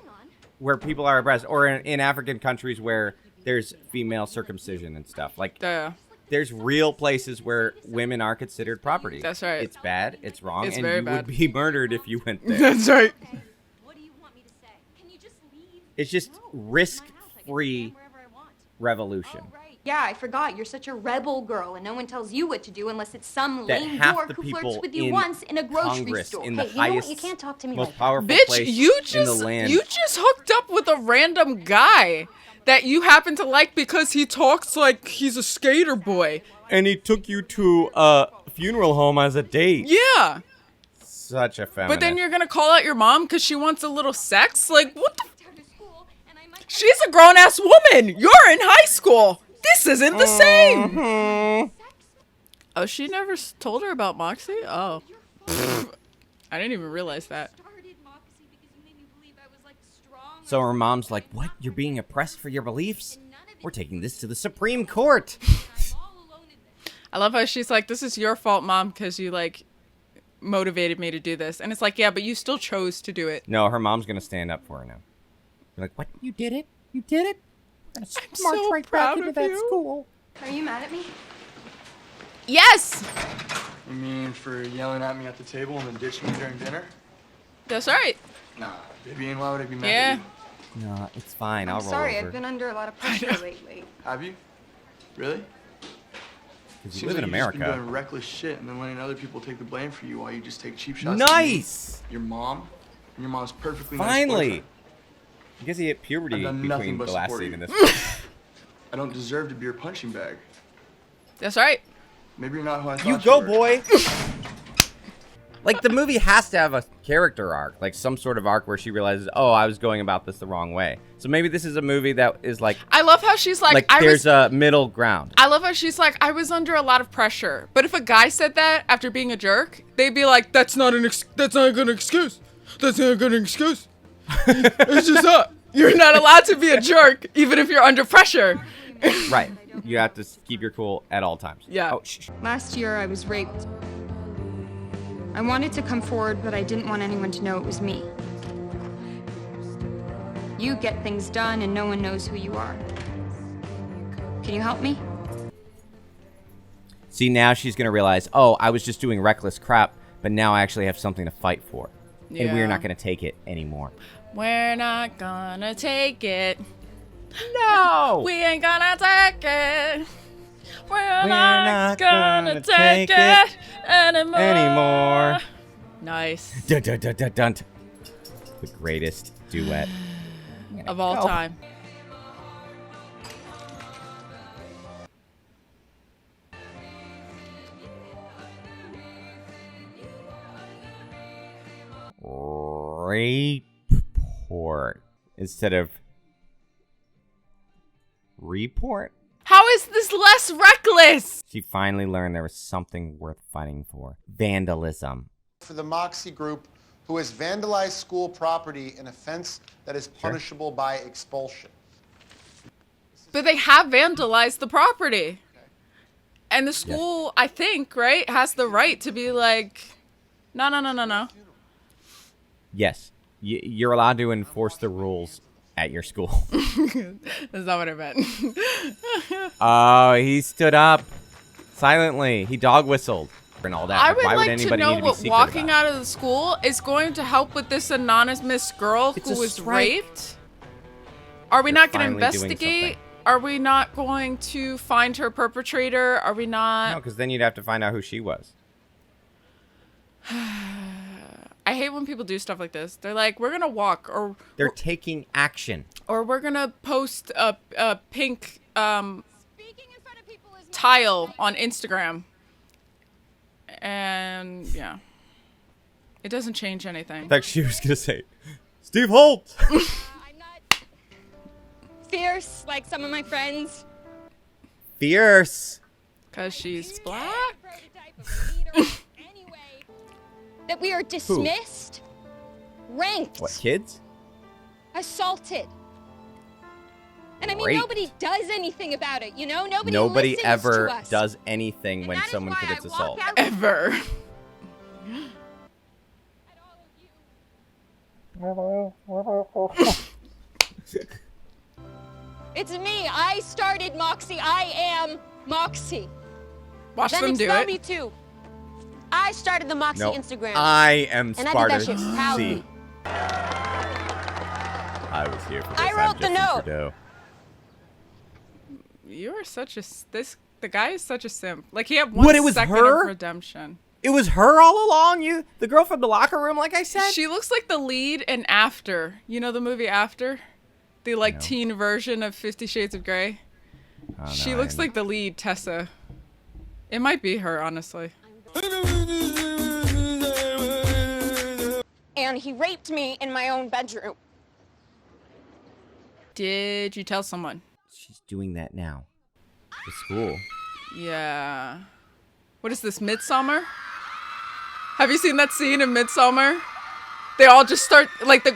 Where people are oppressed. Or in African countries where there's female circumcision and stuff. Like,
Yeah.
there's real places where women are considered property.
That's right.
It's bad. It's wrong.
It's
and
very
you
bad.
would be murdered if you went there.
That's right.
It's just risk-free revolution.
Yeah, I forgot. You're such a rebel girl, and no one tells you what to do unless it's some
That
lame
half
dork
the
who
people
flirts with you
in
once in a grocery
Congress,
store.
in the
Hey, you know what?
highest,
You can't talk to me
most
like that.
powerful
Bitch,
place
you
in the
just
land.
you just hooked up with a random guy that you happen to like because he talks like he's a skater boy.
And he took you to a funeral home as a date.
Yeah.
Such a feminist.
But then you're gonna call out your mom because she wants a little sex? Like, what the? She's a grown-ass woman. You're in high school. This isn't the same. Oh, she never told her about Moxie? Oh. I didn't even realize that.
So her mom's like, what? You're being oppressed for your beliefs? We're taking this to the Supreme Court.
I love how she's like, this is your fault, Mom, because you, like, motivated me to do this. And it's like, yeah, but you still chose to do it.
No, her mom's going to stand up for her now. You're like, what? You did it? You did it?
I'm so right proud of you.
school.
Are you mad at me?
Yes!
You mean for yelling at me at the table and then ditching me during dinner?
That's right.
Nah, Vivian, why would I be mad
Yeah.
at you?
No, it's fine. I'll
I'm
roll
sorry,
over.
I've been under a lot of pressure lately.
Have you? Really?
'Cause you
Seems
live in
like you've just
America.
been doing reckless shit and then letting other people take the blame for you while you just take cheap shots.
Nice!
At me, your mom, and your mom's perfectly nice
Finally!
boyfriend.
I guess he hit puberty
I've done nothing
between
but
the last
support
scene
you.
and this.
I don't deserve to be your punching bag.
That's right.
Maybe you're not who I thought
You go,
were.
boy! Like, the movie has to have a character arc. Like, some sort of arc where she realizes, oh, I was going about this the wrong way. So maybe this is a movie that is like...
I love how she's like,
there's a middle ground.
I love how she's like, I was under a lot of pressure. But if a guy said that after being a jerk, they'd be like, that's not a good excuse. That's not a good excuse. It's just not. You're not allowed to be a jerk, even if you're under pressure.
Right. You have to keep your cool at all times.
Yeah.
Oh, shh.
Last year, I was raped. I wanted to come forward, but I didn't want anyone to know it was me. You get things done, and no one knows who you are. Can you help me?
See, now she's going to realize, oh, I was just doing reckless crap, but now I actually have something to fight for. And we're
Yeah.
not going to take it anymore.
We're not gonna take it.
No!
We ain't gonna take it. We're not gonna take it anymore. Nice.
Dun, dun, dun, dun, dun. The greatest duet
Of all time.
Report instead of report.
How is this less reckless?
She finally learned there was something worth fighting for. Vandalism.
For the MOXIE group who has vandalized school property, an offense that is punishable by expulsion.
But they have vandalized the property. And the school, I think, right, has the right to be like, no.
Yes. You're allowed to enforce the rules at your school.
That's not what I meant.
Oh, he stood up silently. He dog whistled and all that.
I would
Why
like
would
to
anybody
know
need to be
what
secret
walking
about it?
out of the school is going to help with this anonymous girl
It's
who
a
was
strike.
raped. Are we
You're
not going to
finally doing
investigate? Are we not going to find her perpetrator? Are we
No,
not?
because then you'd have to find out who she was.
I hate when people do stuff like this. They're like, we're going to walk or
They're taking action.
or we're going to post a pink tile on Instagram. And yeah. It doesn't change anything.
In fact, she was going to say, Steve Holt!
Fierce, like some of my friends.
Fierce.
Because she's black?
That we are dismissed, ranked,
What, kids?
assaulted. And I mean,
Raped.
nobody does anything about it, you know? Nobody listens
ever
to us.
does anything when someone commits assault.
Ever.
It's me. I started Moxie. I am Moxie.
Watch
then
them
it's
do
not
it.
me too. I started the Moxie
No,
Instagram.
I am
and I did that
Sparta
shit proudly.
C. I was here for this.
I
I'm
wrote the
Justin
note.
Trudeau.
You are such a the guy is such a simp. Like he had one
What, it was
second
her?
of redemption.
It was her all along? The girl from the locker room, like I said?
She looks like the lead in After. You know the movie After? The like teen version of 50 Shades of Grey.
Oh,
She
no,
looks like the lead, Tessa. It might be her, honestly.
And he raped me in my own bedroom.
Did you tell someone?
She's doing that now. The school.
Yeah. What is this, Midsummer? Have you seen that scene in Midsummer? They all just start, like,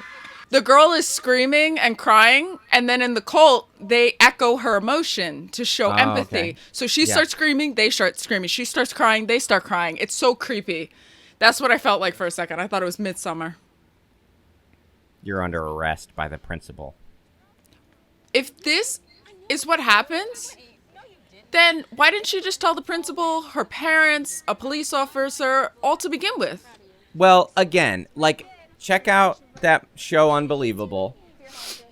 the girl is screaming and crying, and then in the cult, they echo her emotion to show empathy.
Okay.
So she starts screaming, they start screaming. She starts crying, they start crying. It's so creepy. That's what I felt like for a second. I thought it was Midsummer.
You're under arrest by the principal.
If this is what happens, then why didn't she just tell the principal, her parents, a police officer, all to begin with?
Well, again, like, check out that show Unbelievable,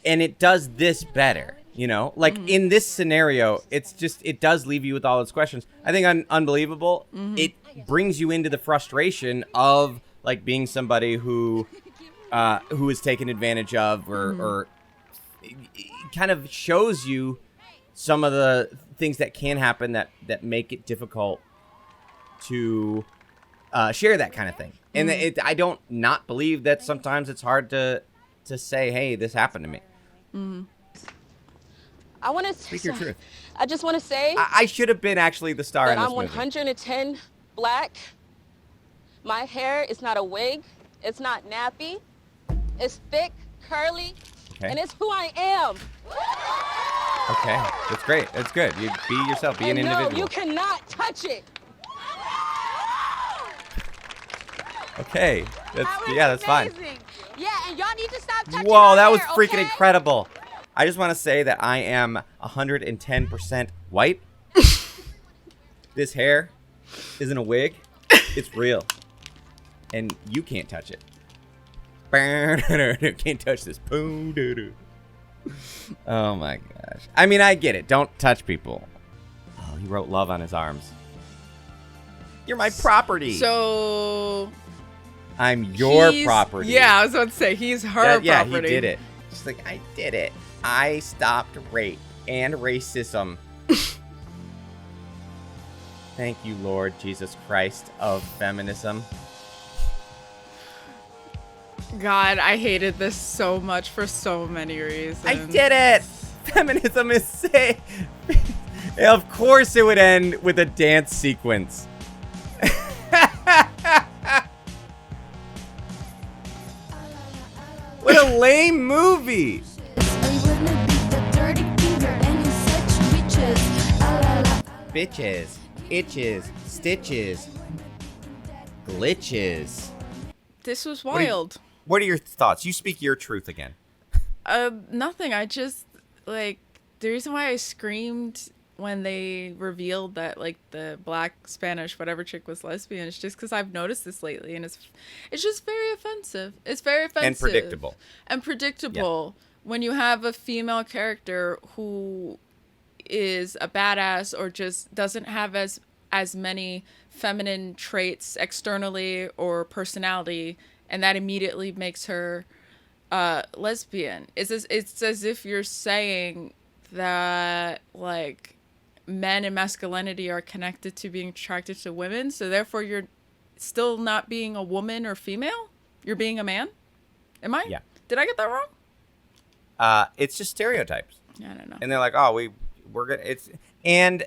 and it does this better. You know, like in this scenario, it's just, it does leave you with all its questions. I think Unbelievable, it brings you into the frustration of like being somebody who is taken advantage of, or it kind of shows you some of the things that can happen that make it difficult to share that kind of thing. And I don't not believe that sometimes it's hard to say, hey, this happened to me.
I want to
speak your truth.
I just want to say
I should have been actually the star in
that
this
I'm
movie.
110 black. My hair is not a wig. It's not nappy. It's thick, curly, and it's who I am.
Okay, that's great. That's good. You be yourself. Be an individual.
No, you cannot touch it.
Okay, that's fine.
Yeah, and y'all need to stop touching
Whoa,
my
that was
hair,
freaking
okay?
incredible. I just want to say that I am 110% white. This hair isn't a wig. It's real. And you can't touch it. Can't touch this. Oh my gosh. I mean, I get it. Don't touch people. Oh, he wrote love on his arms. You're my property.
So
I'm your property.
Yeah, I was about to say he's her property.
Yeah, he did it. Just like, I did it. I stopped rape and racism. Thank you, Lord Jesus Christ of feminism.
God, I hated this so much for so many reasons.
I did it. Feminism is safe. Of course it would end with a dance sequence. What a lame movie. Bitches, itches, stitches, glitches.
This was wild.
What are your thoughts? You speak your truth again.
Nothing. I just, like, the reason why I screamed when they revealed that, like, the black, Spanish, whatever chick was lesbian is just because I've noticed this lately, and it's just very offensive. It's very offensive.
And predictable.
And predictable. Yeah. When you have a female character who is a badass or just doesn't have as many feminine traits externally or personality, and that immediately makes her lesbian. It's as if you're saying that, like, men and masculinity are connected to being attracted to women, so therefore you're still not being a woman or female? You're being a man? Am I?
Yeah.
Did I get that wrong?
It's just stereotypes.
I don't know.
And they're like, oh, we're gonna, it's, and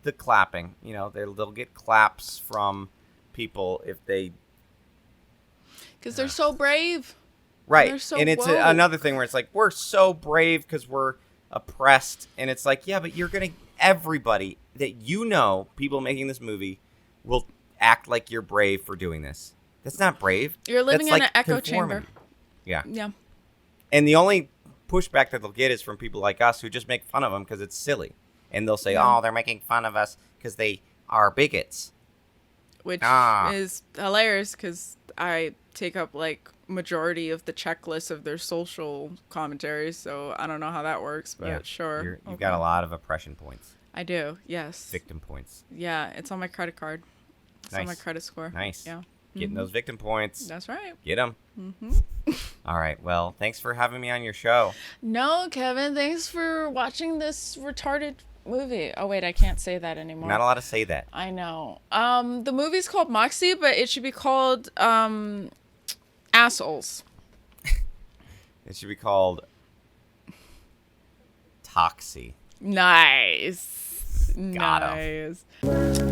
the clapping, you know, they'll get claps from people if they,
because they're so brave.
right?
They're so
and it's another thing where it's like, we're so brave because we're oppressed, and it's like, yeah, but you're gonna, everybody that you know, people making this movie will act like you're brave for doing this. That's not brave.
You're living
That's
in
like
an echo
conforming.
chamber.
Yeah.
Yeah.
And the only pushback that they'll get is from people like us who just make fun of them because it's silly. And they'll say, oh, they're making fun of us because they are bigots.
Which is hilarious because I take up, like, majority of the checklist of their social commentaries. So I don't know how that works, but sure.
You've got a lot of oppression points.
I do, yes.
Victim points.
Yeah, it's on my credit card. It's on my credit score.
Nice.
Yeah.
Getting those victim points.
That's right.
Get them. All right. Well, thanks for having me on your show.
No, Kevin, thanks for watching this retarded movie. Oh, wait, I can't say that anymore.
You're not allowed to say that.
I know. The movie's called MOXIE, but it should be called Assholes.
It should be called Toxie.
Nice.
Got him.
Nice.